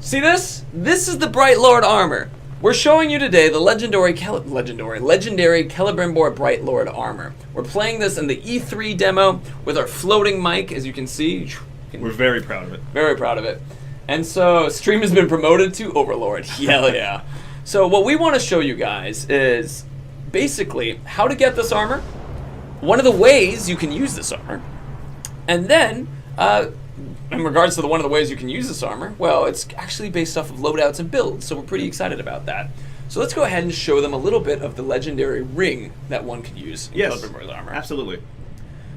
See this? This is the Bright Lord armor. We're showing you today the legendary Celebrimbor Bright Lord armor. We're playing this in the E3 demo with our floating mic, as you can see. We're very proud of it. Very proud of it. And so stream has been promoted to Overlord. Hell yeah. So what we want to show you guys is basically how to get this armor, one of the ways you can use this armor, and then in regards to one of the ways you can use this armor, well, it's actually based off of loadouts and builds, so we're pretty excited about that. So let's go ahead and show them a little bit of the legendary ring that one could use in Celebrimbor's armor. Absolutely.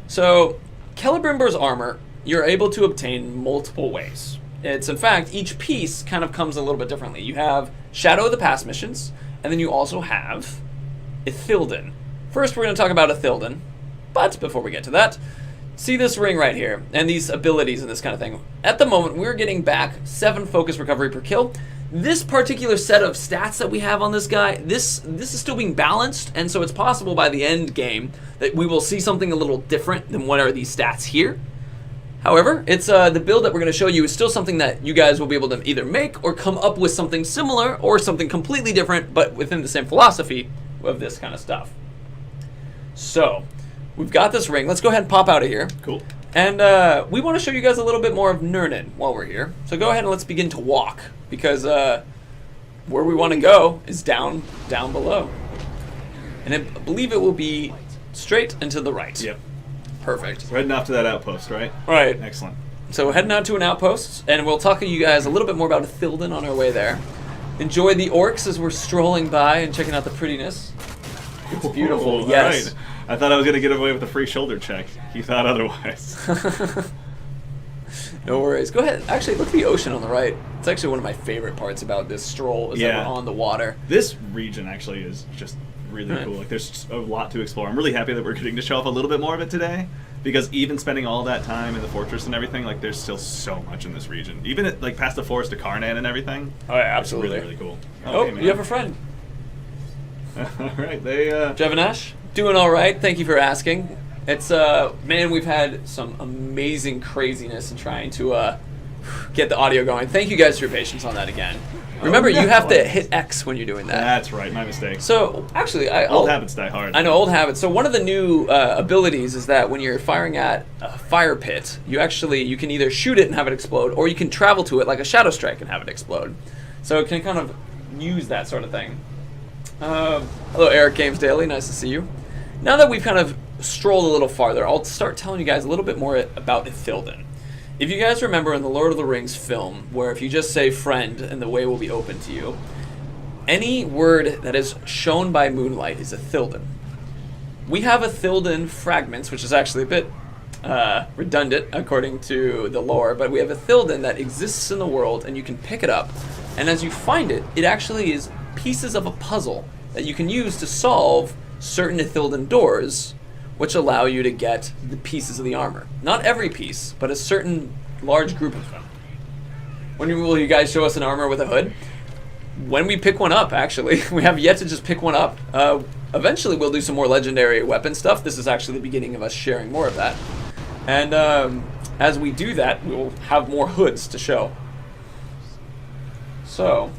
So Celebrimbor's armor, you're able to obtain multiple ways. It's, in fact, each piece kind of comes a little bit differently. You have Shadow of the Past missions, and then you also have Ithilden. First, we're going to talk about Ithilden, but before we get to that, see this ring right here, and these abilities and this kind of thing. At the moment, we're getting back 7 focus recovery per kill. This particular set of stats that we have on this guy, this is still being balanced, and so it's possible by the end game that we will see something a little different than what are these stats here. However, it's the build that we're going to show you is still something that you guys will be able to either make or come up with something similar or something completely different, but within the same philosophy of this kind of stuff. So, we've got this ring. Let's go ahead and pop out of here. Cool. And we want to show you guys a little bit more of Nirnin while we're here. So go ahead and let's begin to walk, because where we want to go is down below. And I believe it will be straight and to the right. Yep. Perfect. We're heading off to that outpost, right? Right. Excellent. So we're heading out to an outpost, and we'll talk to you guys a little bit more about Ithilden on our way there. Enjoy the orcs as we're strolling by and checking out the prettiness. It's beautiful. Ooh, yes. Right. I thought I was going to get away with a free shoulder check. You thought otherwise. No worries. Go ahead. Actually, look at the ocean on the right. It's actually one of my favorite parts about this stroll is that we're on the water. This region actually is just really cool. Like, there's a lot to explore. I'm really happy that we're getting to show off a little bit more of it today, because even spending all that time in the fortress and everything, like, there's still so much in this region. Even at, like, past the forest of Karnan and everything. Oh, yeah, absolutely. It's really, really cool. Oh, Okay, you have a friend. All right, they. Jevanash, doing all right. Thank you for asking. It's man, we've had some amazing craziness in trying to get the audio going. Thank you guys for your patience on that again. Remember, you have to hit X when you're doing that. That's right, my mistake. So actually, old habits die hard. I know, old habits. So one of the new abilities is that when you're firing at a fire pit, you can either shoot it and have it explode, or you can travel to it like a shadow strike and have it explode. So it can kind of use that sort of thing. Hello, Eric Games Daily. Nice to see you. Now that we've kind of strolled a little farther, I'll start telling you guys a little bit more about Ithilden. If you guys remember in the Lord of the Rings film, where if you just say friend and the way will be open to you, any word that is shown by moonlight is Ithilden. We have Ithilden fragments, which is actually a bit redundant according to the lore, but we have Ithilden that exists in the world, and you can pick it up, and as you find it, it actually is pieces of a puzzle that you can use to solve certain Ithilden doors, which allow you to get the pieces of the armor. Not every piece, but a certain large group of them. When will you guys show us an armor with a hood? When we pick one up, actually. We have yet to just pick one up. Eventually we'll do some more legendary weapon stuff. This is actually the beginning of us sharing more of that. And as we do that, we'll have more hoods to show. So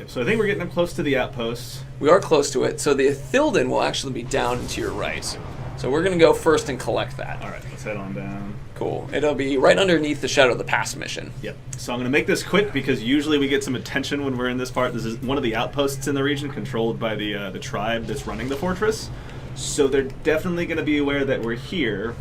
I think we're getting up close to the outpost. We are close to it. So the Ithilden will actually be down to your right. So we're going to go first and collect that. All right, let's head on down. Cool. It'll be right underneath the Shadow of the Past mission. Yep. So I'm going to make this quick because usually we get some attention when we're in this part. This is one of the outposts in the region controlled by the tribe that's running the fortress. So they're definitely going to be aware that we're here.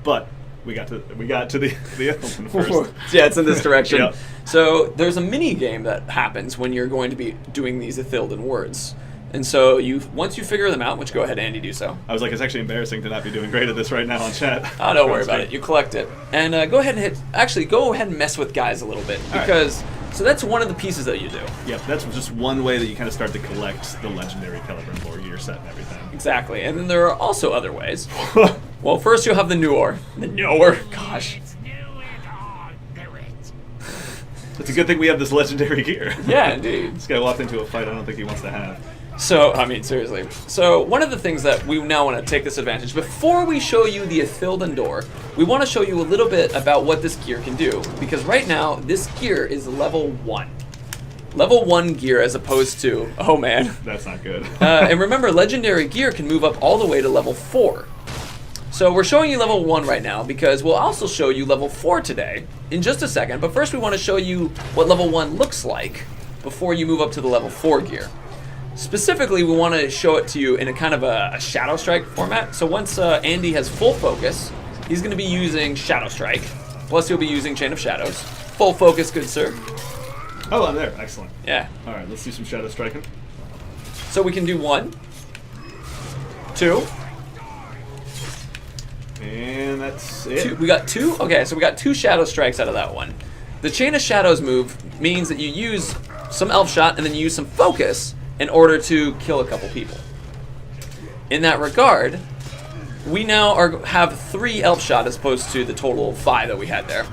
But we got to the Ithilden first. Yeah, it's in this direction. Yep. So there's a mini game that happens when you're going to be doing these Ithilden words. And so once you figure them out, which go ahead, Andy, do so. I was like, it's actually embarrassing to not be doing great at this right now on chat. Oh, don't worry about it. You collect it. And go ahead and mess with guys a little bit. Because, so that's one of the pieces that you do. Yep, that's just one way that you kind of start to collect the legendary Celebrimbor gear set and everything. Exactly. And then there are also other ways. Well, first you'll have the Nuor. The Nuor, gosh. It's a good thing we have this legendary gear. Yeah, indeed. This guy walked into a fight I don't think he wants to have. So, I mean, seriously. So, one of the things that we now want to take this advantage, before we show you the Celebrimbor, we want to show you a little bit about what this gear can do. Because right now, this gear is level 1. Level 1 gear as opposed to, oh man. That's not good. And remember, legendary gear can move up all the way to level 4. So we're showing you level 1 right now because we'll also show you level 4 today in just a second. But first we want to show you what level 1 looks like before you move up to the level 4 gear. Specifically, we want to show it to you in a kind of a Shadow Strike format. So once Andy has full focus, he's going to be using Shadow Strike. Plus he'll be using Chain of Shadows. Full focus, good sir. Oh, I'm there. Excellent. Yeah. All right, let's do some Shadow Striking. So we can do 1, 2. And that's it. We got 2? Okay, so we got 2 Shadow Strikes out of that one. The Chain of Shadows move means that you use some Elf Shot and then you use some Focus in order to kill a couple people. In that regard, we now have 3 Elf Shot as opposed to the total of 5 that we had there.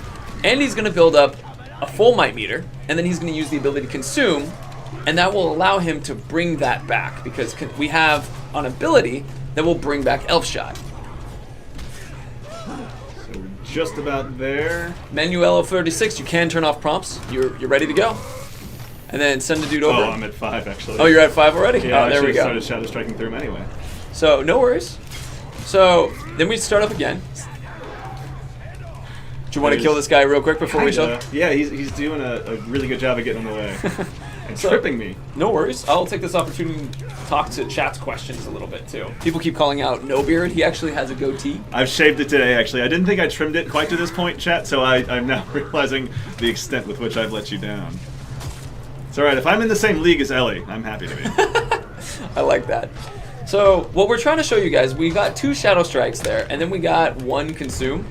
Andy's going to build up a full Might Meter, and then he's going to use the ability Consume, and that will allow him to bring that back, because we have an ability that will bring back Elf Shot. So we're just about there. Manuelo 36, you can turn off prompts. You're ready to go. And then send a dude over. Oh, I'm at 5 actually. Oh, you're at 5 already? Yeah, oh, there we go. Started Shadow Striking through him anyway. So, no worries. So, then we start up again. Do you want to kill this guy real quick before we show? Yeah, he's doing a really good job of getting in the way. And tripping me. No worries. I'll take this opportunity to talk to chat's questions a little bit, too. People keep calling out No Beard. He actually has a goatee. I've shaved it today, actually. I didn't think I trimmed it quite to this point, chat, so I'm now realizing the extent with which I've let you down. It's alright. If I'm in the same league as Ellie, I'm happy to be. I like that. So, what we're trying to show you guys, we got 2 Shadow Strikes there, and then we got 1 Consume,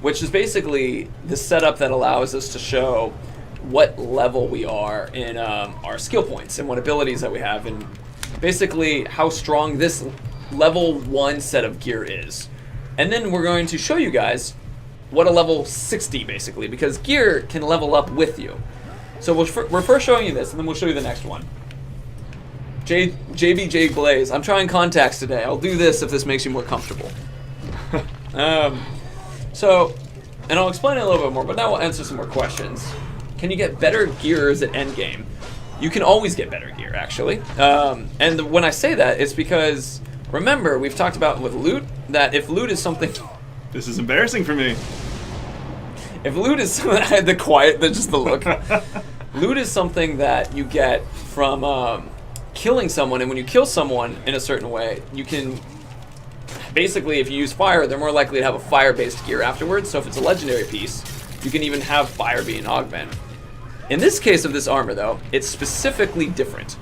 which is basically the setup that allows us to show what level we are in our skill points and what abilities that we have, and basically how strong this level 1 set of gear is. And then we're going to show you guys what a level 60 basically, because gear can level up with you. So we're first showing you this, and then we'll show you the next one. JBJ Blaze, I'm trying contacts today. I'll do this if this makes you more comfortable. So, and I'll explain it a little bit more, but now we'll answer some more questions. Can you get better gears at endgame? You can always get better gear, actually. And when I say that, it's because, remember, we've talked about with loot, that if loot is something... This is embarrassing for me. If loot is just the look. Loot is something that you get from killing someone, and when you kill someone in a certain way, you can basically, if you use fire, they're more likely to have a fire-based gear afterwards. So if it's a legendary piece, you can even have fire be an augment. In this case of this armor, though, it's specifically different.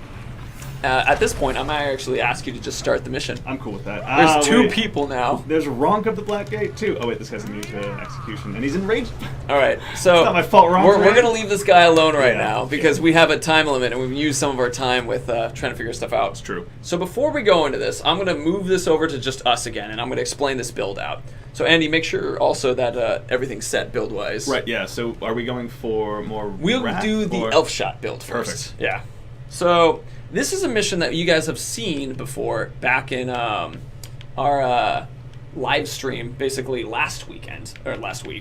At this point, I might actually ask you to just start the mission. I'm cool with that. There's 2 people now. There's Ronk of the Black Gate, too. Oh, wait, this guy's immune to execution, and he's enraged. All right, so it's not my fault, Ronk. We're going to leave this guy alone right now because we have a time limit, and we've used some of our time with trying to figure stuff out. It's true. So before we go into this, I'm going to move this over to just us again, and I'm going to explain this build out. So Andy, make sure also that everything's set build-wise. Right, yeah. So are we going for more We'll do the Elf Shot build first. Perfect. Yeah. So this is a mission that you guys have seen before back in our live stream, basically last week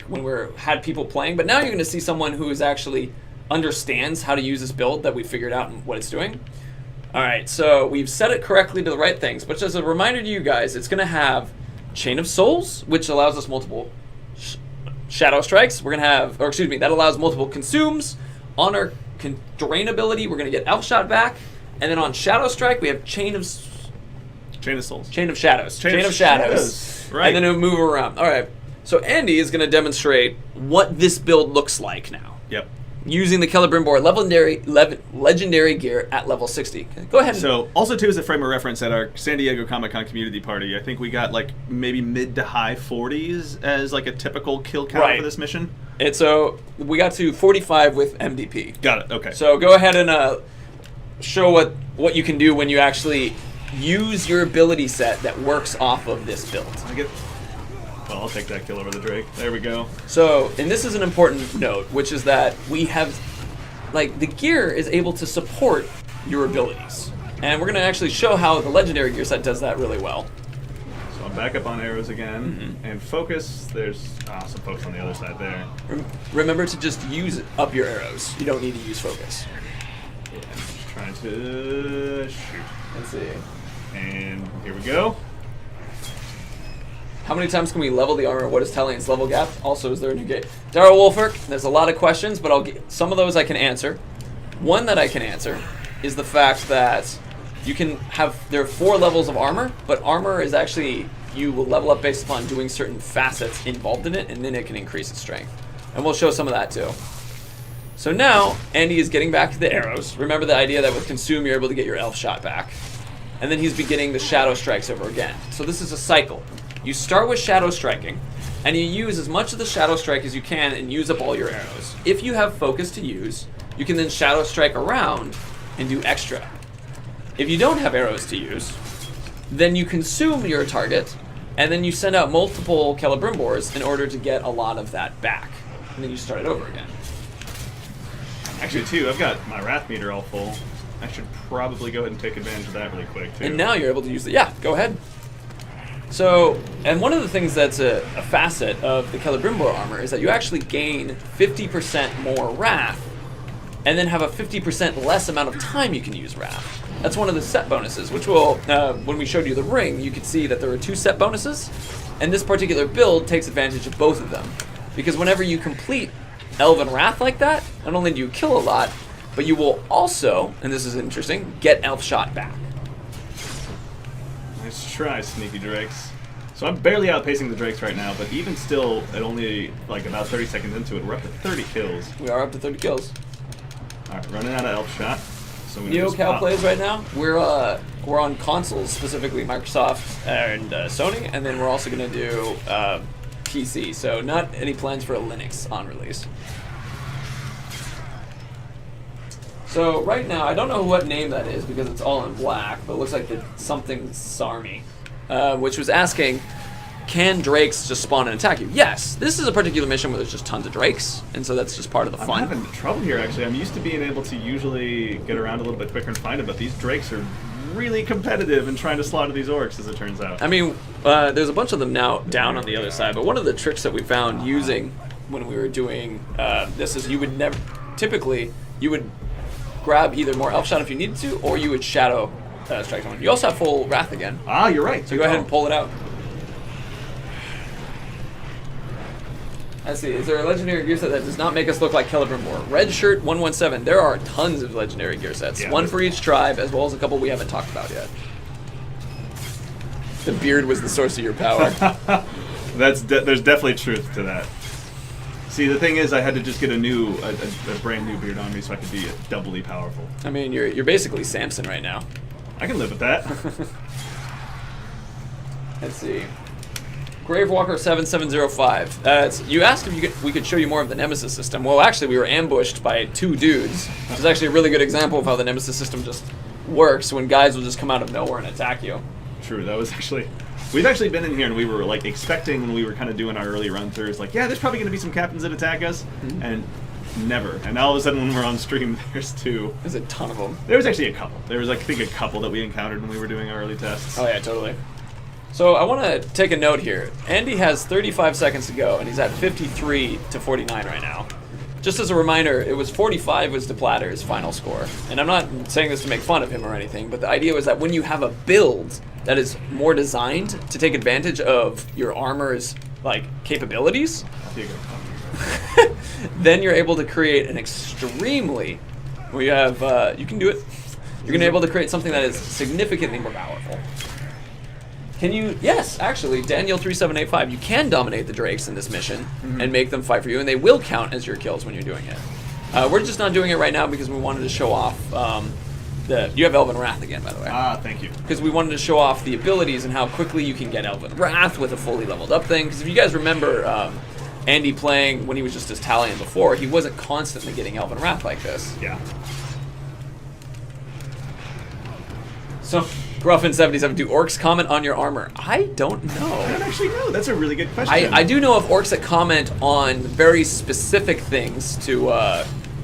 when we had people playing. But now you're going to see someone who is actually understands how to use this build that we figured out and what it's doing. All right, so we've set it correctly to the right things. But as a reminder to you guys, it's going to have Chain of Souls, which allows us multiple Shadow Strikes. We're going to have, that allows multiple Consumes. On our Drain ability, we're going to get Elf Shot back. And then on Shadow Strike, we have Chain of Souls. Chain of Shadows. Chain of Shadows. Right. And then it'll move around. All right. So Andy is going to demonstrate what this build looks like now. Yep. Using the Celebrimbor legendary gear at level 60. Go ahead. So, also too, as a frame of reference, at our San Diego Comic-Con community party, I think we got like maybe mid to high 40s as like a typical kill count for this mission. And so we got to 45 with MDP. Got it. Okay. So go ahead and show what you can do when you actually use your ability set that works off of this build. Well, I'll take that kill over the Drake. There we go. So, and this is an important note, which is that we have, like, the gear is able to support your abilities. And we're going to actually show how the legendary gear set does that really well. So I'm back up on arrows again. And focus, there's some folks on the other side there. Remember to just use up your arrows. You don't need to use focus. Yeah, I'm just trying to shoot. Let's see. And here we go. How many times can we level the armor? What is Talian's level gap? Also, is there a new gate? Daryl Wolfert, there's a lot of questions, but I'll get some of those I can answer. One that I can answer is the fact that you can have, there are 4 levels of armor, but armor is actually, you will level up based upon doing certain facets involved in it, and then it can increase its strength. And we'll show some of that too. So now, Andy is getting back to the arrows. Remember the idea that with Consume, you're able to get your elf shot back. And then he's beginning the shadow strikes over again. So this is a cycle. You start with shadow striking, and you use as much of the shadow strike as you can and use up all your arrows. If you have focus to use, you can then shadow strike around and do extra. If you don't have arrows to use, then you consume your target, and then you send out multiple Celebrimbors in order to get a lot of that back. And then you start it over again. Actually, too, I've got my Wrath meter all full. I should probably go ahead and take advantage of that really quick, too. And now you're able to use it. Yeah, go ahead. So, and one of the things that's a facet of the Celebrimbor armor is that you actually gain 50% more Wrath, and then have a 50% less amount of time you can use Wrath. That's one of the set bonuses, which will, when we showed you the ring, you could see that there were 2 set bonuses, and this particular build takes advantage of both of them. Because whenever you complete Elven Wrath like that, not only do you kill a lot, but you will also, and this is interesting, get Elf Shot back. Nice try, sneaky drakes. So I'm barely outpacing the drakes right now, but even still, at only like about 30 seconds into it, we're up to 30 kills. We are up to 30 kills. Alright, running out of elf shot. So we NeoCal plays right now. We're on consoles, specifically Microsoft and Sony, and then we're also going to do PC. So not any plans for a Linux on release. So right now, I don't know what name that is because it's all in black, but it looks like the something Sarmy, which was asking, can drakes just spawn and attack you? Yes, this is a particular mission where there's just tons of drakes, and so that's just part of the fun. I'm having trouble here, actually. I'm used to being able to usually get around a little bit quicker and find them, but these drakes are really competitive in trying to slaughter these orcs, as it turns out. I mean, there's a bunch of them now down on the other side, but one of the tricks that we found using when we were doing this is you would never, typically, you would grab either more elf shot if you needed to, or you would shadow strike someone. You also have full wrath again. Ah, you're right. So go ahead and pull it out. Let's see, is there a legendary gear set that does not make us look like Celebrimbor? Red Shirt 117. There are tons of legendary gear sets. Yeah, one for each tribe, as well as a couple we haven't talked about yet. The beard was the source of your power. There's definitely truth to that. See, the thing is, I had to just get a brand new beard on me so I could be doubly powerful. I mean, you're basically Samson right now. I can live with that. Let's see. Gravewalker 7705. You asked if we could show you more of the Nemesis system. Well, actually, we were ambushed by 2 dudes, which is actually a really good example of how the Nemesis system just works when guys will just come out of nowhere and attack you. True, that was actually... We've actually been in here and we were like expecting when we were kind of doing our early run-throughs, like, yeah, there's probably going to be some captains that attack us, and never. And now all of a sudden when we're on stream, there's 2. There's a ton of them. There was actually a couple. There was, like, I think, a couple that we encountered when we were doing our early tests. Oh yeah, totally. So I want to take a note here. Andy has 35 seconds to go, and he's at 53 to 49 right now. Just as a reminder, it was 45 was DePlatter's final score. And I'm not saying this to make fun of him or anything, but the idea was that when you have a build that is more designed to take advantage of your armor's like capabilities, then you're able to create an extremely, we have, you can do it, you're going to be able to create something that is significantly more powerful. Can you, yes, actually, Daniel3785, you can dominate the drakes in this mission and make them fight for you, and they will count as your kills when you're doing it. We're just not doing it right now because we wanted to show off you have Elven Wrath again, by the way. Ah, thank you. Because we wanted to show off the abilities and how quickly you can get Elven Wrath with a fully leveled up thing. Because if you guys remember Andy playing when he was just as Talion before, he wasn't constantly getting Elven Wrath like this. Yeah. So, Gruffin77, do orcs comment on your armor? I don't know. I don't actually know. That's a really good question. I do know of orcs that comment on very specific things to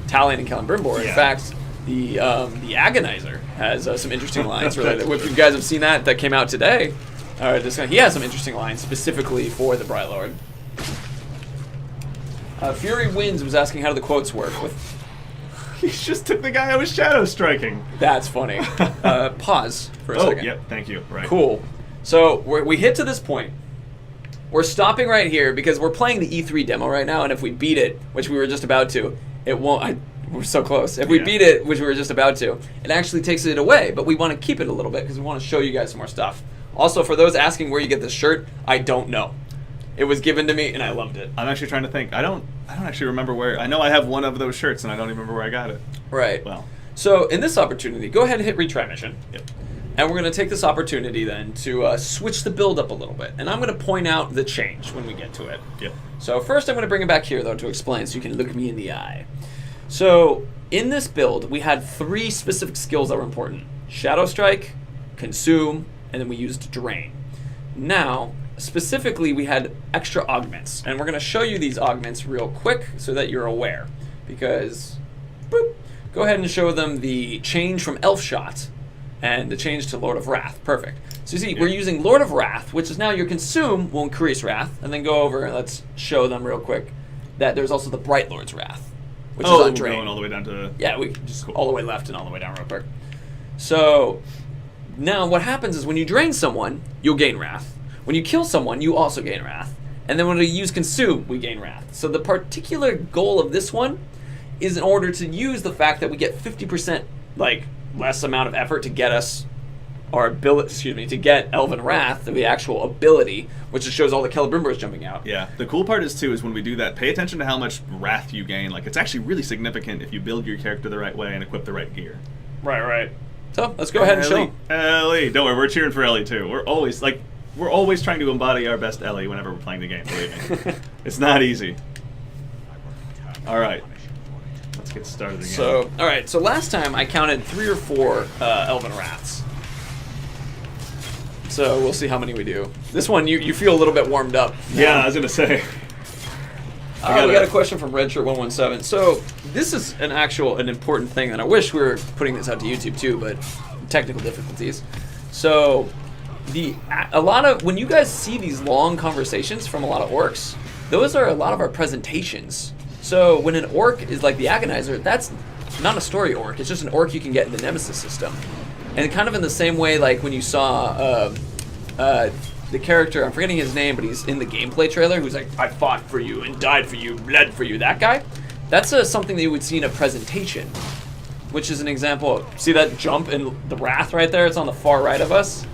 Talion and Celebrimbor. Yeah. In fact, the Agonizer has some interesting lines related. If you guys have seen that came out today, he has some interesting lines specifically for the Bright Lord. Fury Winds was asking how do the quotes work with. He just took the guy I was shadow striking. That's funny. Pause for a second. Oh, yep, thank you. Right. Cool. So we hit to this point. We're stopping right here because we're playing the E3 demo right now, and if we beat it, which we were just about to, it won't. We're so close. If we beat it, which we were just about to, it actually takes it away. But we want to keep it a little bit because we want to show you guys some more stuff. Also, for those asking where you get this shirt, I don't know. It was given to me, and I loved it. I'm actually trying to think. I don't actually remember where. I know I have one of those shirts, and I don't even remember where I got it. Right. Well. So in this opportunity, go ahead and hit retry mission. Yep. And we're going to take this opportunity then to switch the build up a little bit. And I'm going to point out the change when we get to it. Yep. So first I'm going to bring it back here, though, to explain so you can look me in the eye. So in this build, we had 3 specific skills that were important. Shadow Strike, Consume, and then we used Drain. Now, specifically, we had extra augments. And we're going to show you these augments real quick so that you're aware. Because, boop, go ahead and show them the change from Elf Shot and the change to Lord of Wrath. Perfect. So you see, we're using Lord of Wrath, which is now your Consume will increase Wrath, and then go over and let's show them real quick that there's also the Bright Lord's Wrath, which is on Drain. Going all the way down to... Yeah, we just all the way left and all the way down real quick. So now what happens is when you drain someone, you'll gain Wrath. When you kill someone, you also gain Wrath. And then when we use Consume, we gain Wrath. So the particular goal of this one is in order to use the fact that we get 50% less amount of effort to get us our ability, to get Elven Wrath, the actual ability, which just shows all the Celebrimbors jumping out. Yeah. The cool part is when we do that, pay attention to how much Wrath you gain. It's actually really significant if you build your character the right way and equip the right gear. Right. So let's go ahead and show Ellie. Don't worry, we're cheering for Ellie too. We're always trying to embody our best Ellie whenever we're playing the game, believe me. It's not easy. Alright. Let's get started again. So last time I counted 3 or 4 Elven Wraths. So we'll see how many we do. This one, you feel a little bit warmed up. Yeah, I was going to say. We got a question from Redshirt117. So this is an important thing, and I wish we were putting this out to YouTube too, but technical difficulties. So when you guys see these long conversations from a lot of orcs, those are a lot of our presentations. So when an orc is like the Agonizer, that's not a story orc. It's just an orc you can get in the Nemesis system. And kind of in the same way, like when you saw the character, I'm forgetting his name, but he's in the gameplay trailer, who's like, I fought for you and died for you, bled for you, that guy. That's something that you would see in a presentation, which is an example of, see that jump in the Wrath right there? It's on the far right of us.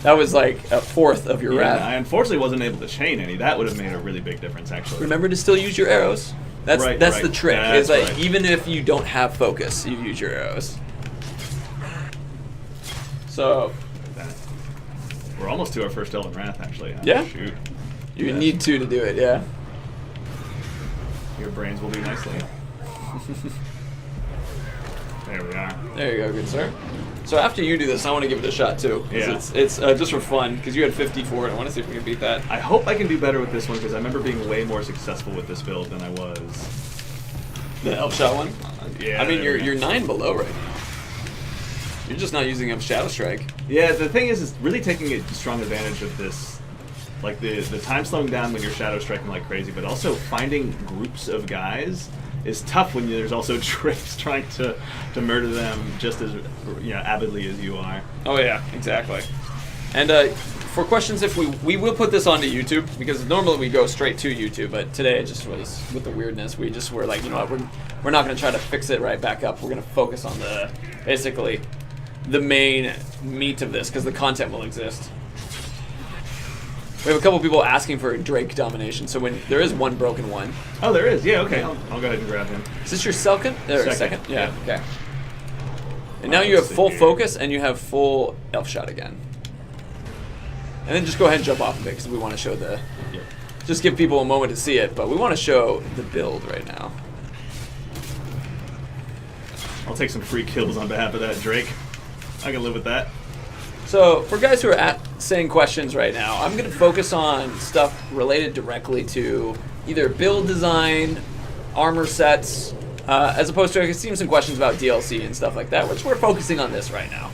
That was like a fourth of your Wrath. I unfortunately wasn't able to chain any. That would have made a really big difference, actually. Remember to still use your arrows. That's the trick. That's right. Even if you don't have focus, you use your arrows. So we're almost to our first Elven Wrath, actually. Yeah? Shoot. You need to do it, yeah. Your brains will do nicely. There we are. There you go, good sir. So after you do this, I want to give it a shot too. Yeah. It's just for fun, because you had 54, and I want to see if we can beat that. I hope I can do better with this one, because I remember being way more successful with this build than I was. The Elf Shot one? Yeah. I mean, you're 9 below right now. You're just not using Shadow Strike. Yeah, the thing is really taking a strong advantage of this, like the time slowing down when you're Shadow Striking like crazy, but also finding groups of guys is tough when there's also tricks trying to murder them just as avidly as you are. Oh yeah, exactly. And for questions, if we will put this onto YouTube, because normally we go straight to YouTube, but today it just was with the weirdness. We just were like, you know what, we're not going to try to fix it right back up. We're going to focus on basically the main meat of this, because the content will exist. We have a couple people asking for Drake domination, so when there is one broken one. Oh, there is? Yeah, okay. I'll go ahead and grab him. Is this your second? Second? Yeah, okay. And now you have full focus, and you have full Elf Shot again. And then just go ahead and jump off of it, because we want to show just give people a moment to see it, but we want to show the build right now. I'll take some free kills on behalf of that, Drake. I can live with that. So, for guys who are saying questions right now, I'm going to focus on stuff related directly to either build design, armor sets, As opposed to, I've seen some questions about DLC and stuff like that, which we're focusing on this right now.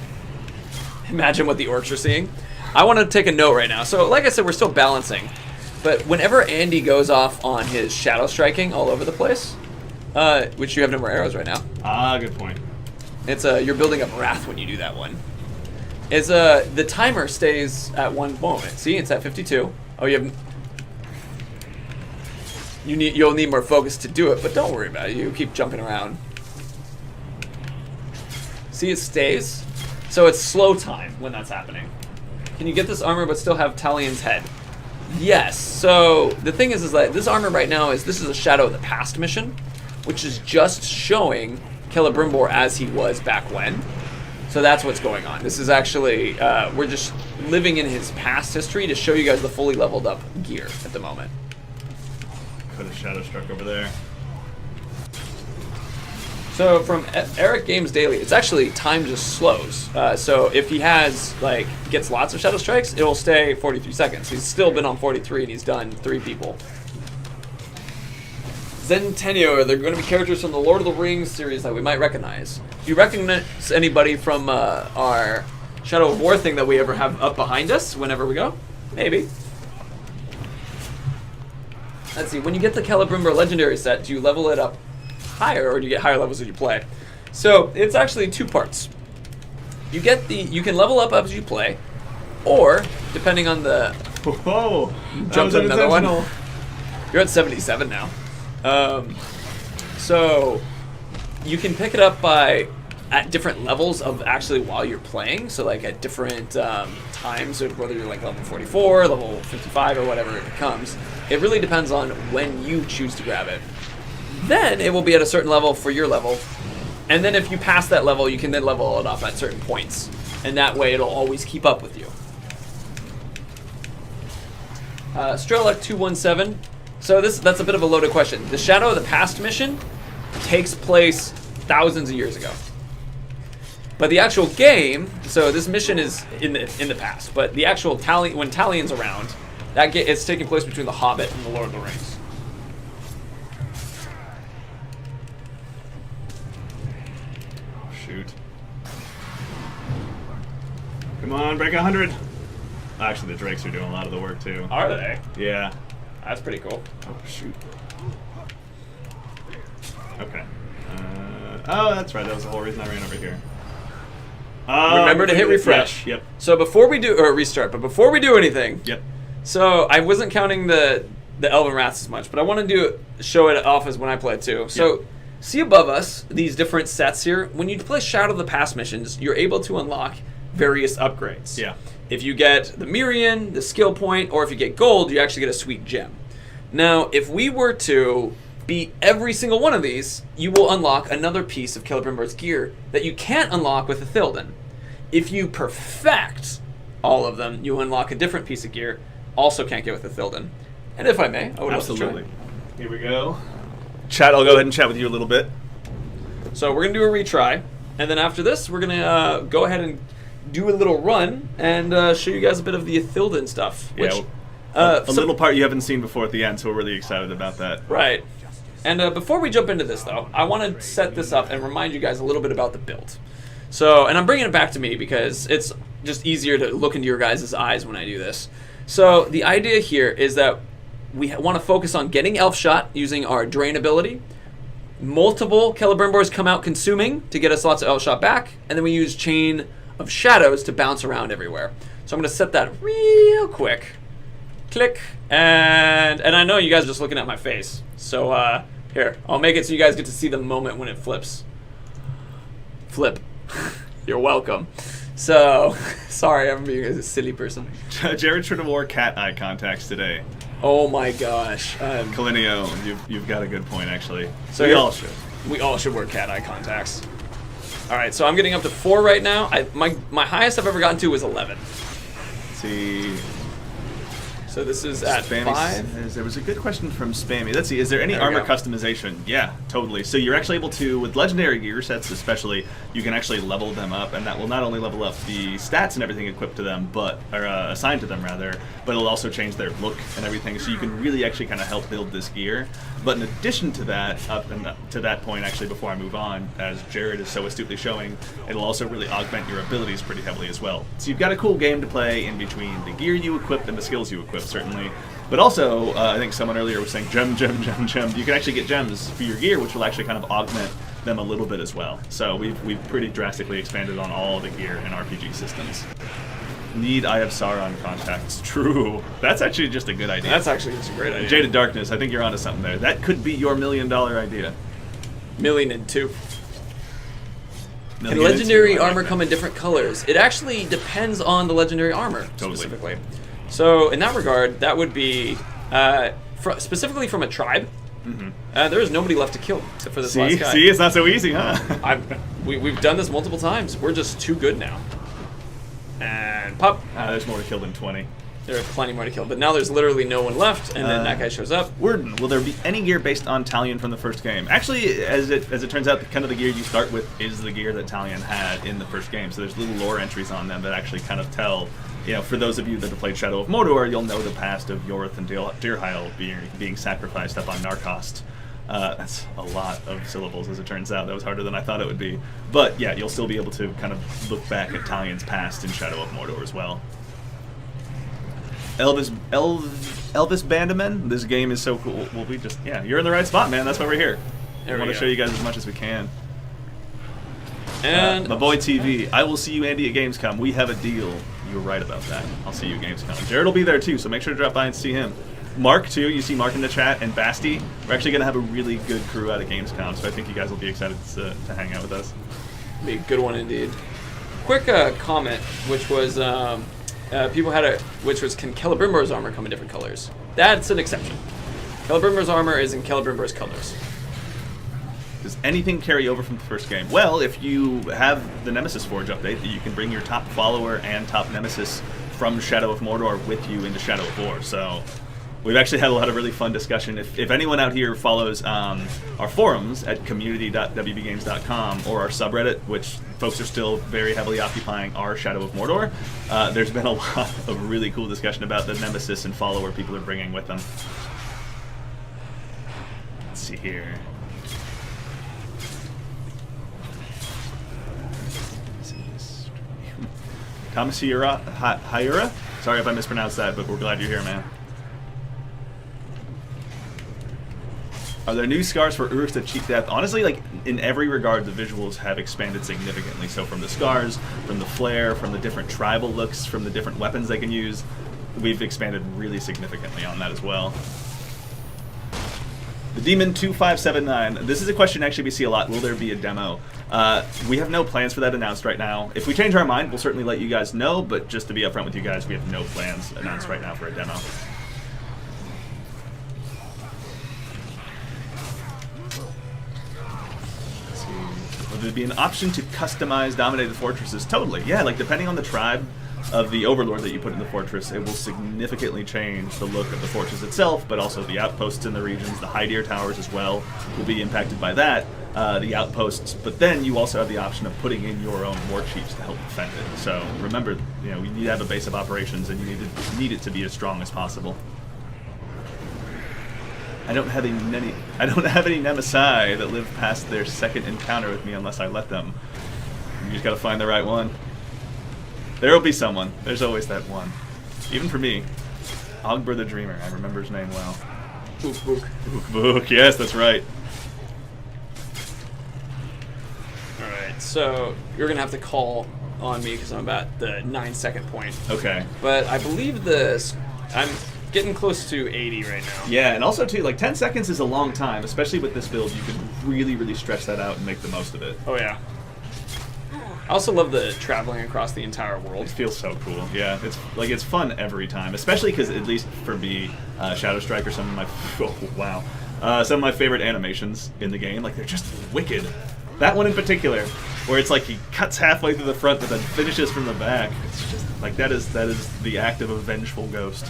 Imagine what the orcs are seeing. I want to take a note right now. So, like I said, we're still balancing. But whenever Andy goes off on his shadow striking all over the place, which you have no more arrows right now. Ah, good point. It's you're building up wrath when you do that one. Is the timer stays at one moment. See, it's at 52. Oh, you'll need more focus to do it, but don't worry about it. You keep jumping around. See, it stays. So it's slow time when that's happening. Can you get this armor but still have Talion's head? Yes. So the thing is that this armor right now this is a Shadow of the Past mission, which is just showing Celebrimbor as he was back when. So that's what's going on. This is actually, we're just living in his past history to show you guys the fully leveled up gear at the moment. Put a shadow struck over there. So from Eric Games Daily, it's actually time just slows. So if he gets lots of shadow strikes, it'll stay 43 seconds. He's still been on 43 and he's done 3 people. Zentenio, they're going to be characters from the Lord of the Rings series that we might recognize. Do you recognize anybody from our Shadow of War thing that we ever have up behind us whenever we go? Maybe. Let's see, when you get the Celebrimbor Legendary set, do you level it up higher or do you get higher levels as you play? So it's actually 2 parts. You can level up as you play, or depending on the... Whoa! Jump to another one. You're at 77 now. So you can pick it up at different levels of actually while you're playing. So like at different times, whether you're like level 44, level 55, or whatever it comes. It really depends on when you choose to grab it. Then it will be at a certain level for your level. And then if you pass that level, you can then level it up at certain points. And that way it'll always keep up with you. Strelok 217. So that's a bit of a loaded question. The Shadow of the Past mission takes place thousands of years ago. But the actual game, so this mission is in the past, but the actual when Talion's around, it's taking place between The Hobbit and The Lord of the Rings. Oh, shoot. Come on, break 100. Actually, the Drakes are doing a lot of the work, too. Are they? Yeah. That's pretty cool. Oh, shoot. Okay. Oh, that's right. That was the whole reason I ran over here. Remember to hit refresh. Yep. So before we do, or restart, but before we do anything. Yep. So I wasn't counting the Elven Rats as much, but I want to show it off as when I play too. So yep. See above us, these different sets here. When you play Shadow of the Past missions, you're able to unlock various upgrades. Yeah. If you get the Mirian, the skill point, or if you get gold, you actually get a sweet gem. Now, if we were to beat every single one of these, you will unlock another piece of Celebrimbor's gear that you can't unlock with Ithilden. If you perfect all of them, you unlock a different piece of gear, also can't get with Ithilden. And if I may, I would absolutely. Here we go. Chat, I'll go ahead and chat with you a little bit. So we're going to do a retry, and then after this, we're going to go ahead and do a little run and show you guys a bit of the Ithilden stuff. Which, a little part you haven't seen before at the end, so we're really excited about that. Right. And before we jump into this, though, I want to set this up and remind you guys a little bit about the build. So, and I'm bringing it back to me because it's just easier to look into your guys' eyes when I do this. So the idea here is that we want to focus on getting Elf Shot using our Drain ability. Multiple Celebrimbors come out consuming to get us lots of Elf Shot back, and then we use Chain of Shadows to bounce around everywhere. So I'm going to set that real quick. Click, and I know you guys are just looking at my face. So here, I'll make it so you guys get to see the moment when it flips. Flip. You're welcome. So, sorry, I'm being a silly person. Jared should have wore cat eye contacts today. Oh my gosh. Kalinio, you've got a good point, actually. So we all should. We all should wear cat eye contacts. All right, so I'm getting up to 4 right now. My highest I've ever gotten to was 11. Let's see. So this is at Spammy 5. says, there was a good question from Spammy. Let's see, is there any There we armor go. customization? Yeah, totally. So you're actually able to, with legendary gear sets especially, you can actually level them up, and that will not only level up the stats and everything equipped to them, but or assigned to them rather, but it'll also change their look and everything. So you can really actually kind of help build this gear. But in addition to that, up and to that point, actually, before I move on, as Jared is so astutely showing, it'll also really augment your abilities pretty heavily as well. So you've got a cool game to play in between the gear you equip and the skills you equip, certainly. But also, I think someone earlier was saying gem. You can actually get gems for your gear, which will actually kind of augment them a little bit as well. So we've pretty drastically expanded on all the gear in RPG systems. Need I have Sauron contacts? True. That's actually just a good idea. That's actually just a great idea. Jaded Darkness, I think you're onto something there. That could be your $1 million idea. Million and two. Million And legendary I like armor that. come in different colors. It actually depends on the legendary armor Totally. specifically. So in that regard, that would be specifically from a tribe. There is nobody left to kill except for this last guy. See, it's not so easy, huh? We've done this multiple times. We're just too good now. And pop. There's more to kill than 20. There are plenty more to kill, but now there's literally no one left, and then that guy shows up. Worden, will there be any gear based on Talion from the first game? Actually, as it turns out, kind of the gear you start with is the gear that Talion had in the first game. So there's little lore entries on them that actually kind of tell, you know, for those of you that have played Shadow of Mordor, you'll know the past of Yorith and Dirheil being sacrificed up on Narcost. That's a lot of syllables, as it turns out. That was harder than I thought it would be. But yeah, you'll still be able to kind of look back at Talion's past in Shadow of Mordor as well. Elvis Bandaman, this game is so cool. Well, you're in the right spot, man. That's why we're here. There We we want to go. show you guys as much as we can. And My boy TV, I will see you, Andy, at Gamescom. We have a deal. You were right about that. I'll see you at Gamescom. Jared will be there too, so make sure to drop by and see him. Mark too. You see Mark in the chat, and Basti. We're actually going to have a really good crew out at Gamescom, so I think you guys will be excited to hang out with us. be a good one indeed. Quick comment, which was people had which was, can Celebrimbor's armor come in different colors? That's an exception. Celebrimbor's armor is in Celebrimbor's colors. Does anything carry over from the first game? Well, if you have the Nemesis Forge update, you can bring your top follower and top Nemesis from Shadow of Mordor with you into Shadow of War. So we've actually had a lot of really fun discussion. If anyone out here follows our forums at community.wbgames.com or our subreddit, which folks are still very heavily occupying our Shadow of Mordor, there's been a lot of really cool discussion about the Nemesis and follower people are bringing with them. Let's see here. Thomas Hayura? Sorry if I mispronounced that, but we're glad you're here, man. Are there new scars for Urks that cheat death? Honestly, like, in every regard, the visuals have expanded significantly. So from the scars, from the flare, from the different tribal looks, from the different weapons they can use, we've expanded really significantly on that as well. The Demon 2579. This is a question actually we see a lot. Will there be a demo? We have no plans for that announced right now. If we change our mind, we'll certainly let you guys know, but just to be upfront with you guys, we have no plans announced right now for a demo. Let's see. Will there be an option to customize dominated fortresses? Totally, yeah, like depending on the tribe of the overlord that you put in the fortress, it will significantly change the look of the fortress itself, but also the outposts in the regions, the high deer towers as well will be impacted by that, the outposts, but then you also have the option of putting in your own war chiefs to help defend it. So remember, you know, you need to have a base of operations and you need it to be as strong as possible. I don't have any Nemesi that live past their second encounter with me unless I let them. You just gotta find the right one. There will be someone. There's always that one. Even for me. Ogbur the Dreamer. I remember his name well. Book, book. Book, book. Yes, that's right. Alright, so you're going to have to call on me because I'm about the 9-second point. Okay. But I believe I'm getting close to 80 right now. Yeah, and also too, like 10 seconds is a long time, especially with this build. You can really, really stretch that out and make the most of it. Oh, yeah. I also love the traveling across the entire world. It feels so cool. Yeah, it's fun every time, especially because at least for me, Shadow Strike are some of my some of my favorite animations in the game. Like they're just wicked. That one in particular, where it's like he cuts halfway through the front but then finishes from the back. It's just like that is the act of a vengeful ghost.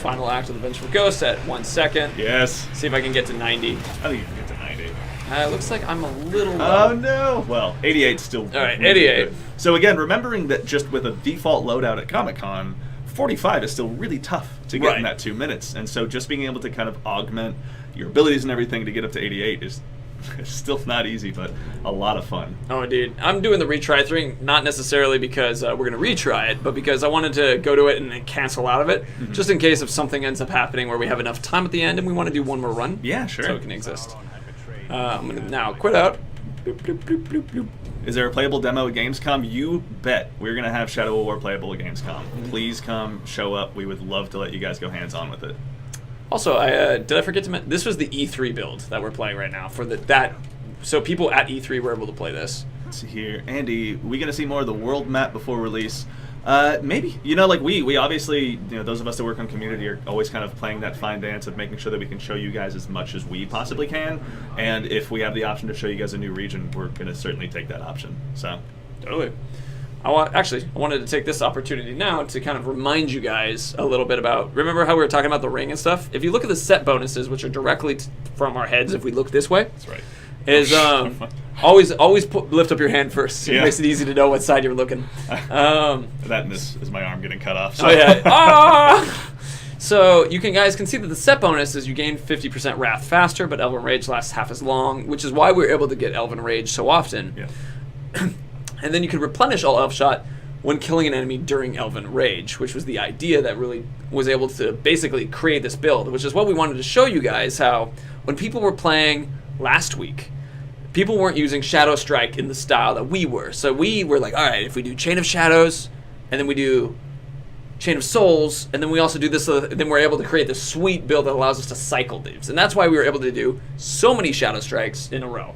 final act of the Vengeful Ghost at 1 second. Yes. See if I can get to 90. I think you can get to 90. It looks like I'm a little low. Oh no! Well, 88's still. All right, 88. Good. So again, remembering that just with a default loadout at Comic-Con, 45 is still really tough to get in that 2 minutes, and so just being able to kind of augment your abilities and everything to get up to 88 is still not easy, but a lot of fun. Oh, dude. I'm doing the retry thing, not necessarily because we're going to retry it, but because I wanted to go to it and then cancel out of it, just in case if something ends up happening where we have enough time at the end and we want to do one more run. Yeah, sure. So it can exist. I'm going to now quit out. Bloop, bloop, bloop, bloop, bloop. Is there a playable demo at Gamescom? You bet. We're going to have Shadow of War playable at Gamescom. Please come, show up. We would love to let you guys go hands-on with it. Also, did I forget to mention, this was the E3 build that we're playing right now. So people at E3 were able to play this. Let's see here. Andy, we going to see more of the world map before release? Maybe. Like we obviously, those of us that work on community are always kind of playing that fine dance of making sure that we can show you guys as much as we possibly can. And if we have the option to show you guys a new region, we're going to certainly take that option. So totally. I wanted to take this opportunity now to kind of remind you guys a little bit about, remember how we were talking about the ring and stuff? If you look at the set bonuses, which are directly from our heads, if we look this way. That's right. Is always lift up your hand first. It makes it easy to know what side you're looking. That is my arm getting cut off. So. Oh yeah. So you guys can see that the set bonus is you gain 50% Wrath faster, but Elven Rage lasts half as long, which is why we're able to get Elven Rage so often. Yeah. And then you can replenish all Elf Shot when killing an enemy during Elven Rage, which was the idea that really was able to basically create this build, which is what we wanted to show you guys, how when people were playing last week, people weren't using Shadow Strike in the style that we were. So we were like, all right, if we do Chain of Shadows, and then we do Chain of Souls, and then we also do this, then we're able to create this sweet build that allows us to cycle these. And that's why we were able to do so many Shadow Strikes in a row.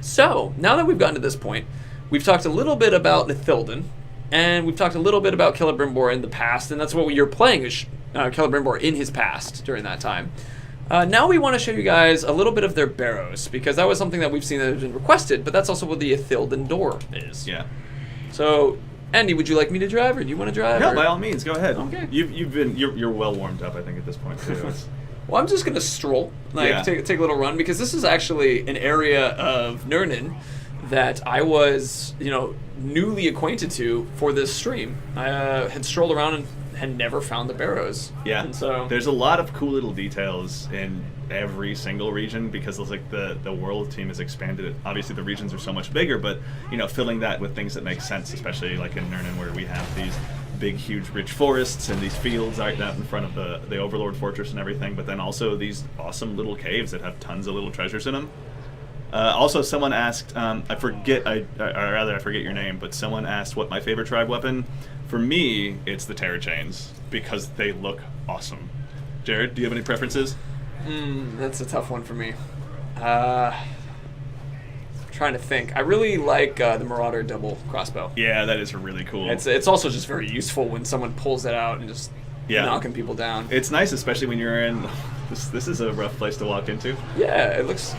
So, now that we've gotten to this point, we've talked a little bit about Nithilden, and we've talked a little bit about Celebrimbor in the past, and that's what you're playing is Celebrimbor in his past during that time. Now we want to show you guys a little bit of their barrows, because that was something that we've seen that has been requested, but that's also what the Nithilden door is. Yeah. So, Andy, would you like me to drive, or do you want to drive? No, by all means, go ahead. Okay. You're well warmed up, I think, at this point too. Well, I'm just going to stroll, take a little run, because this is actually an area of Nurnen that I was, newly acquainted to for this stream. I had strolled around and had never found the barrows. Yeah, and so there's a lot of cool little details in every single region because it's like the world team has expanded it. Obviously, the regions are so much bigger, but filling that with things that make sense, especially like in Nurnen where we have these big, huge, rich forests and these fields out in front of the Overlord Fortress and everything, but then also these awesome little caves that have tons of little treasures in them. Also, someone asked, I forget your name, but someone asked what my favorite tribe weapon. For me, it's the Terror Chains because they look awesome. Jared, do you have any preferences? That's a tough one for me. Trying to think. I really like the Marauder double crossbow. Yeah, that is really cool. It's also just very useful when someone pulls it out and just knocking people down. It's nice, especially when you're in. This is a rough place to walk into. Yeah, it looks.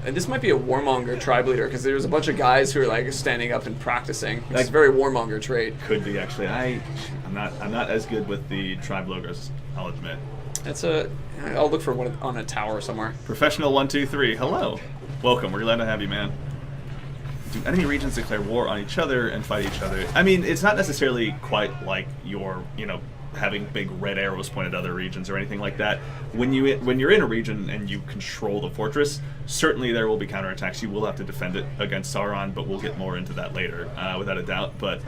This might be a warmonger tribe leader because there's a bunch of guys who are like standing up and practicing. It's a very warmonger trait. Could be actually. I'm not as good with the tribe logos, I'll admit. I'll look for one on a tower somewhere. Professional 123. Hello, welcome. We're glad to have you, man. Do enemy regions declare war on each other and fight each other? I mean, it's not necessarily quite like your, having big red arrows pointed at other regions or anything like that. When you're in a region and you control the fortress, certainly there will be counterattacks. You will have to defend it against Sauron, but we'll get more into that later, without a doubt. But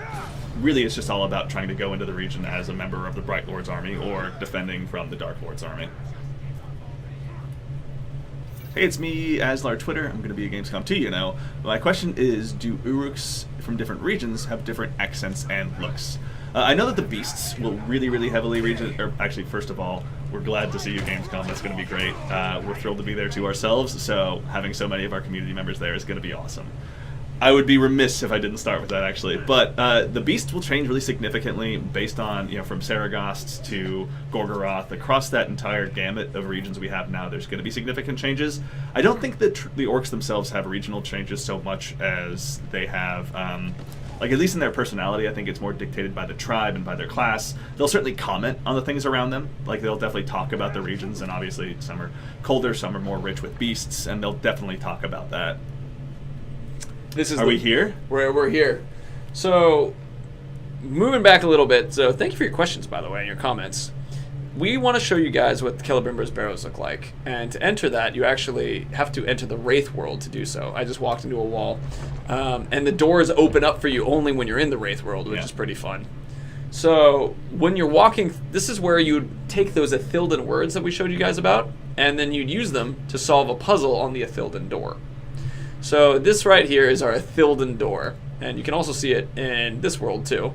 really, it's just all about trying to go into the region as a member of the Bright Lord's army or defending from the Dark Lord's army. Hey, it's me, Aslar Twitter. I'm going to be at Gamescom too, My question is, do Uruks from different regions have different accents and looks? I know that the beasts will really, really heavily actually, first of all, we're glad to see you at Gamescom. That's going to be great. We're thrilled to be there too ourselves, so having so many of our community members there is going to be awesome. I would be remiss if I didn't start with that, actually. But the beasts will change really significantly based on, from Saragost to Gorgoroth. Across that entire gamut of regions we have now, there's going to be significant changes. I don't think that the orcs themselves have regional changes so much as they have like at least in their personality, I think it's more dictated by the tribe and by their class. They'll certainly comment on the things around them. Like they'll definitely talk about the regions, and obviously some are colder, some are more rich with beasts, and they'll definitely talk about that. Are we here? We're here. So, moving back a little bit. So, thank you for your questions, by the way, and your comments. We want to show you guys what Celebrimbor's barrows look like. And to enter that, you actually have to enter the Wraith world to do so. I just walked into a wall. And the doors open up for you only when you're in the Wraith world, which is pretty fun. So, when you're walking, this is where you'd take those Ithildan words that we showed you guys about, and then you'd use them to solve a puzzle on the Ithildan door. So this right here is our Ithildan door, and you can also see it in this world too.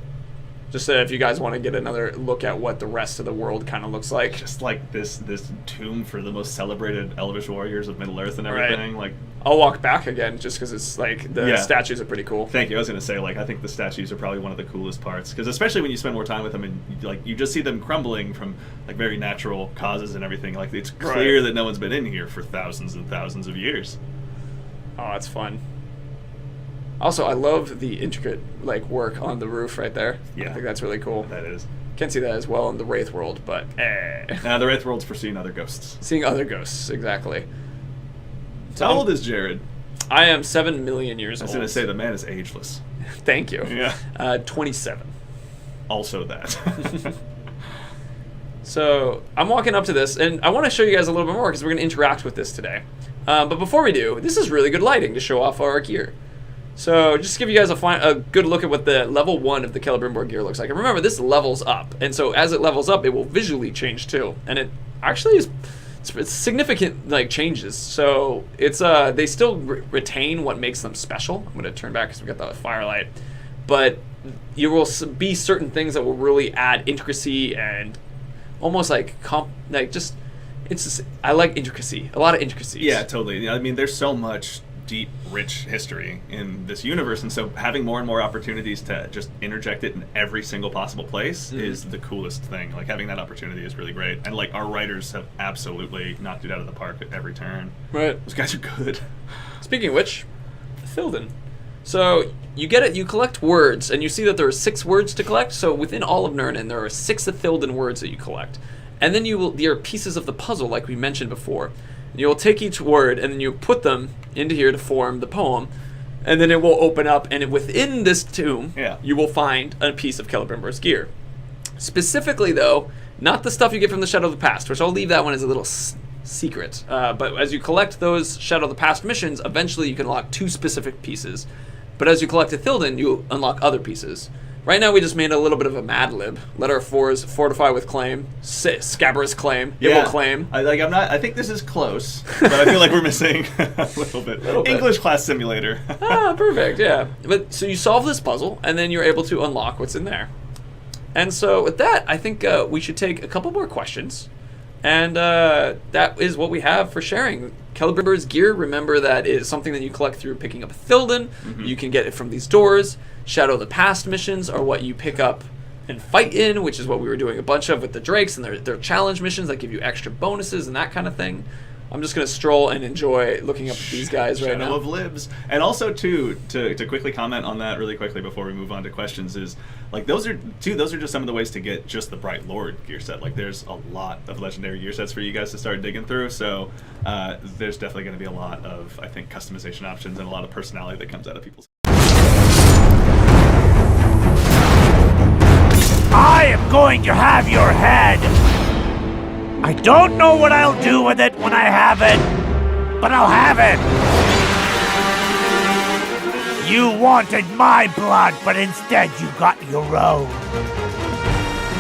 Just if you guys want to get another look at what the rest of the world kind of looks like. Just like this tomb for the most celebrated Elvish warriors of Middle Earth and everything. Right. Like, I'll walk back again just because it's like the statues are pretty cool. Thank you. I was going to say, like, I think the statues are probably one of the coolest parts, because especially when you spend more time with them and you just see them crumbling from like very natural causes and everything. Like, it's clear that no one's been in here for thousands and thousands of years. Oh, that's fun. Also, I love the intricate work on the roof right there. Yeah. I think that's really cool. That is. Can't see that as well in the Wraith world, but Nah, the Wraith world's for seeing other ghosts. Seeing other ghosts, exactly. So, how old is Jared? I am 7 million years old. I was going to say, the man is ageless. Thank you. Yeah. 27. Also that. So, I'm walking up to this, and I want to show you guys a little bit more because we're going to interact with this today. But before we do, this is really good lighting to show off our gear. So just to give you guys a good look at what the level 1 of the Celebrimbor gear looks like. And remember, this levels up. And so as it levels up, it will visually change too. And it actually is it's significant changes. So it's they still retain what makes them special. I'm going to turn back because we got the firelight. But you will be certain things that will really add intricacy and almost I like intricacy. A lot of intricacies. Yeah, totally. I mean, there's so much deep, rich history in this universe, and so having more and more opportunities to just interject it in every single possible place is the coolest thing. Like, having that opportunity is really great, and our writers have absolutely knocked it out of the park at every turn. Right. Those guys are good. Speaking of which, Ithildan. So you collect words, and you see that there are 6 words to collect. So within all of Nurnen, there are 6 Ithildan words that you collect. And then there are pieces of the puzzle, like we mentioned before. You'll take each word and then you put them into here to form the poem, and then it will open up, and within this tomb, you will find a piece of Celebrimbor's gear. Specifically, though, not the stuff you get from the Shadow of the Past, which I'll leave that one as a little secret. But as you collect those Shadow of the Past missions, eventually you can unlock 2 specific pieces. But as you collect Ithildan, you unlock other pieces. Right now, we just made a little bit of a Mad Lib. Letter 4 is fortify with claim, Scabrous claim, it will claim. I think this is close, but I feel like we're missing a little bit. English class simulator. Perfect, yeah. But so you solve this puzzle, and then you're able to unlock what's in there. And so with that, I think we should take a couple more questions. And that is what we have for sharing. Celebrimbor's gear, remember that is something that you collect through picking up Ithildan. You can get it from these doors. Shadow of the Past missions are what you pick up and fight in, which is what we were doing a bunch of with the Drakes, and their challenge missions that give you extra bonuses and that kind of thing. I'm just going to stroll and enjoy looking up at these guys right now. Shadow of Libs. And also, too, to quickly comment on that really quickly before we move on to questions, is those are just some of the ways to get just the Bright Lord gear set. There's a lot of legendary gear sets for you guys to start digging through, so there's definitely going to be a lot of, I think, customization options and a lot of personality that comes out of people's. I am going to have your head! I don't know what I'll do with it when I have it, but I'll have it! You wanted my blood, but instead you got your own.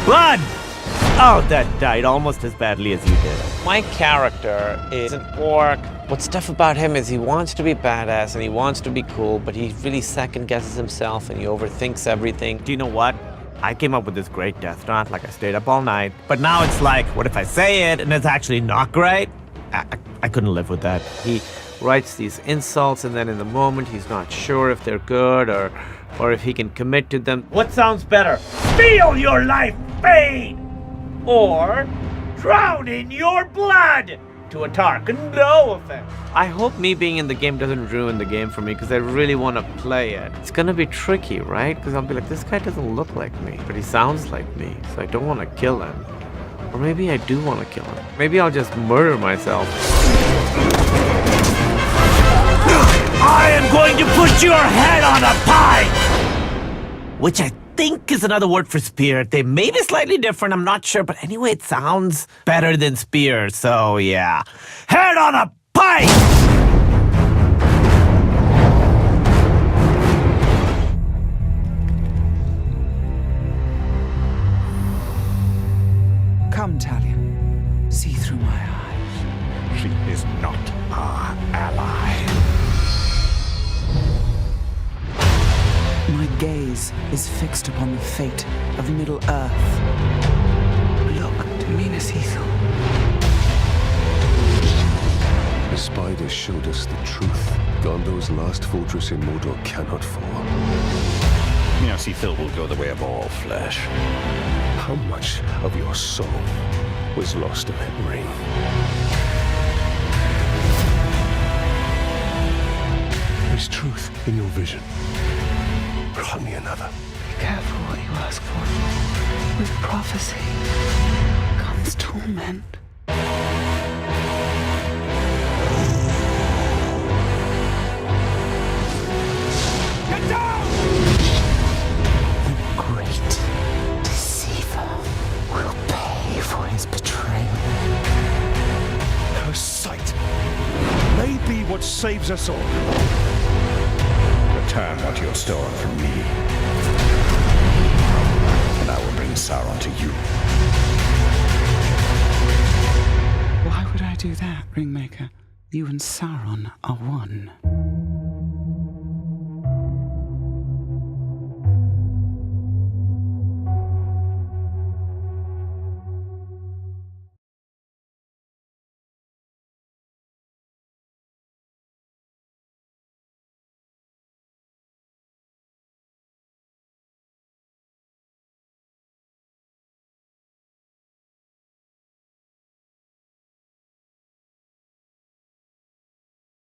Blood! Oh, that died almost as badly as you did. My character is an orc. What's tough about him is he wants to be badass and he wants to be cool, but he really second guesses himself and he overthinks everything. Do you know what? I came up with this great death knot, I stayed up all night. But now it's what if I say it and it's actually not great? I couldn't live with that. He writes these insults and then in the moment he's not sure if they're good or if he can commit to them. What sounds better? Feel your life fade! Or drown in your blood! to a Tark. No offense. I hope me being in the game doesn't ruin the game for me, because I really want to play it. It's gonna be tricky, right? Because I'll be like, this guy doesn't look like me, but he sounds like me, so I don't want to kill him. Or maybe I do want to kill him. Maybe I'll just murder myself. I am going to put your head on a pike! Which I think is another word for spear. They may be slightly different, I'm not sure, but anyway, it sounds better than spear, so yeah. Head on a pike! Come, Talia. See through my eyes. She is not our ally. My gaze is fixed upon the fate of Middle-earth. Look to Mina Cecil. The spiders showed us the truth. Gondor's last fortress in Mordor cannot fall. Mina Cecil will go the way of all flesh. How much of your soul was lost in that ring? There's truth in your vision. Grant me another. Be careful what you ask for. With prophecy comes torment. Get down! The great deceiver will pay for his betrayal. Her sight may be what saves us all. Return what you have stolen from me, and I will bring Sauron to you. Why would I do that, Ringmaker? You and Sauron are one.